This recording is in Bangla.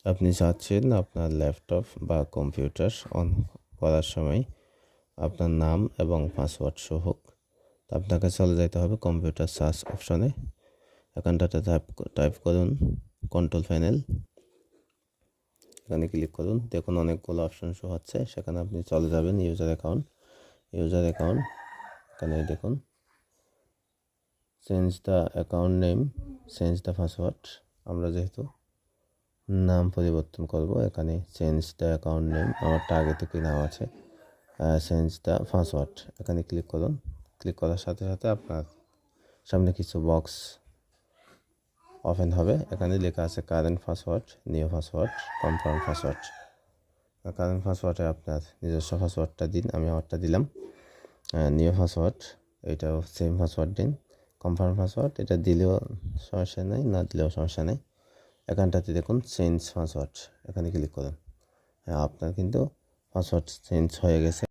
আপনি চাচ্ছেন আপনার ল্যাপটপ বা কম্পিউটার অন করার সময় আপনার নাম এবং পাসওয়ার্ড শো হোক। তো আপনাকে চলে যেতে হবে কম্পিউটার সার্চ অপশনে। এখানটাতে টাইপ করুন কন্ট্রোল প্যানেল, এখানে ক্লিক করুন। দেখুন অনেকগুলো অপশন শো হচ্ছে, সেখানে আপনি চলে যাবেন ইউজার অ্যাকাউন্ট। এখানে দেখুন change the account name, change the password. আমরা যেহেতু নাম পরিবর্তন করব, এখানে চেঞ্জ দ্য অ্যাকাউন্ট নেম, আমারটা আগে থেকে নাম আছে। চেঞ্জ দ্য পাসওয়ার্ড এখানে ক্লিক করুন। ক্লিক করার সাথে সাথে আপনার সামনে কিছু বক্স ওপেন হবে। এখানে লেখা আছে current password, new password, confirm password. Current পাসওয়ার্ডে আপনার নিজস্ব পাসওয়ার্ডটা দিন, আমি আমারটা দিলাম। নিউ পাসওয়ার্ড এটাও সেম পাসওয়ার্ড দিন। কনফার্ম পাসওয়ার্ড এটা দিলেও সমস্যা নেই, না দিলেও সমস্যা নেই। এখানটাতে দেখুন চেঞ্জ পাসওয়ার্ড, এখানে ক্লিক করুন। হ্যাঁ, আপনার কিন্তু পাসওয়ার্ড চেঞ্জ হয়ে গেছে।